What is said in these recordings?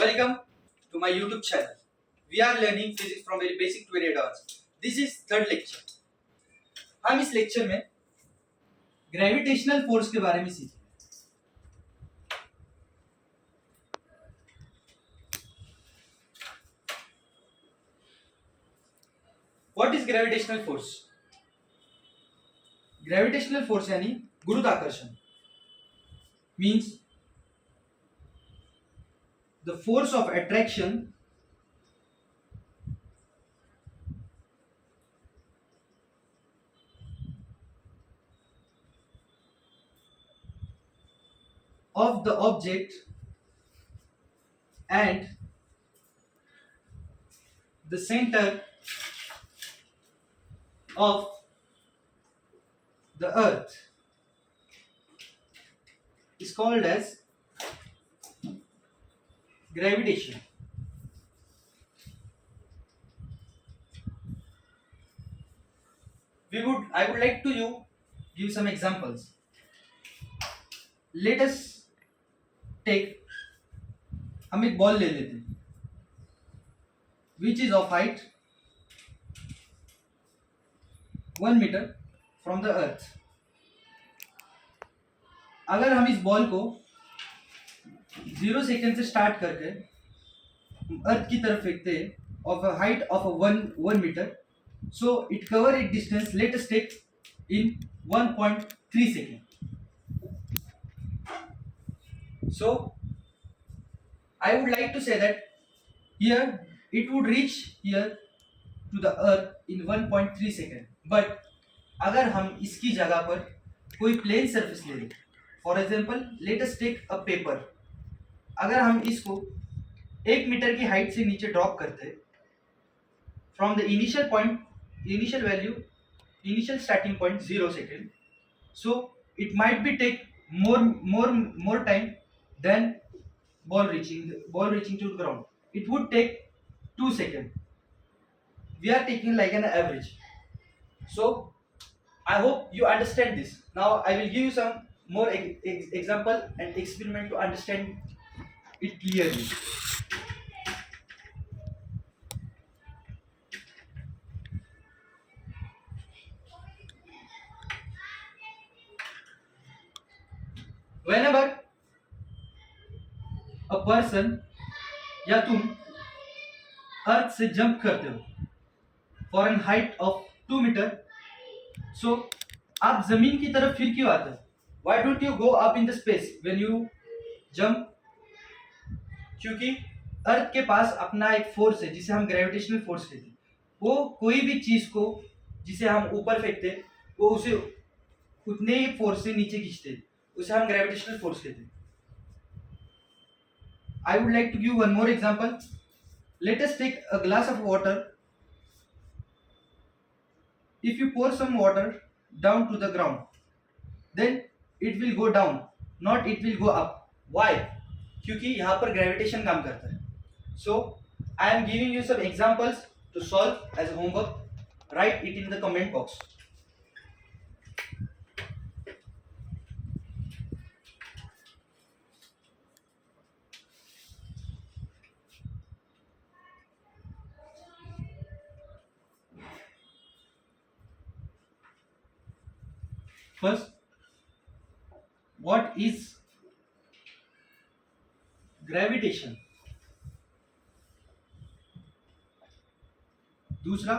Welcome to my YouTube channel. We are learning physics from very basic to very advanced. This is third lecture. हम इस lecture में gravitational force के बारे में सीखेंगे. What is gravitational force? Gravitational force यानी गुरुत्वाकर्षण means the force of attraction of the object and the center of the earth is called as gravitation. I would like to give some examples. Let us take, हम एक ball ले लेते हैं which is of height 1 meter from the earth. अगर हम इस ball को 0 second से स्टार्ट करके अर्थ की तरफ फेंकते हैं of a height of a 1 meter, so it cover its distance, let us take in 1.3 second. So I would like to say that here it would reach here to the earth in 1.3 second. But अगर हम इसकी जगह पर कोई plane surface ले लें, for example let us take a paper. अगर हम इसको 1 मीटर की हाइट से नीचे ड्रॉप करते हैं from the initial point, initial value, initial starting point 0 second, so it might be take more time than ball reaching to the ground. It would take 2 seconds. We are taking like an average. So I hope you understand this. Now I will give you some more example and experiment to understand it clearly. Whenever a person या तुम अर्थ से jump करते हो for an height of 2 meter, so आप जमीन की तरफ फिर क्यों आते हो? Why don't you go up in the space when you jump? क्योंकि अर्थ के पास अपना एक फोर्स है जिसे हम ग्रेविटेशनल फोर्स कहते हैं. वो कोई भी चीज को जिसे हम ऊपर फेंकते हैं वो उसे उतने ही फोर्स से नीचे खींचते हैं, उसे हम ग्रेविटेशनल फोर्स कहते हैं. I would like to give one more example. Let us take a glass of water. If you pour some water down to the ground, then it will go down, not it will go up. Why? क्योंकि यहाँ पर gravitation काम करता है. So I am giving you some examples to solve as homework. Write it in the comment box. First, what is gravitation? दूसरा,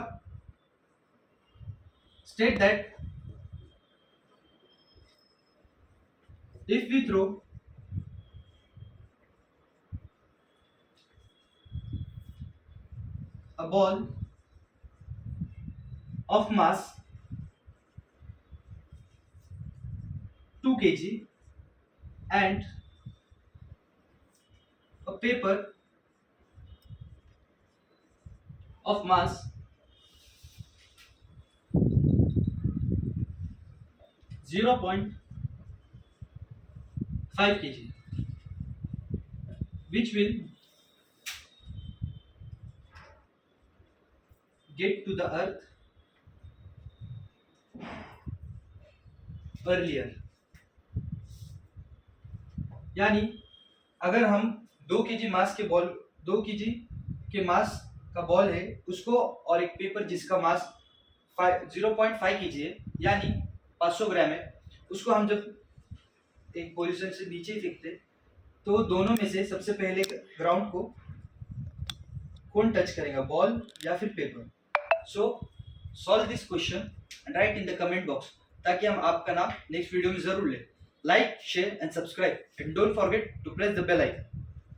state that if we throw a ball of mass 2 kg and a paper of mass 0.5 kg, which will get to the earth earlier. यानी अगर हम 2 kg मास के ball 2 kg के मास का ball है उसको, और एक पेपर जिसका मास 0.5 kg है यानी 500 ग्राम है, उसको हम जब एक पोजीशन से नीचे फेंकते तो दोनों में से सबसे पहले ग्राउंड को कौन टच करेगा, बॉल या फिर paper? So solve this question and write in the comment box, ताकि हम आपका नाम नेक्स्ट वीडियो में जरूर लें. Like, share and subscribe and don't forget to press the bell icon.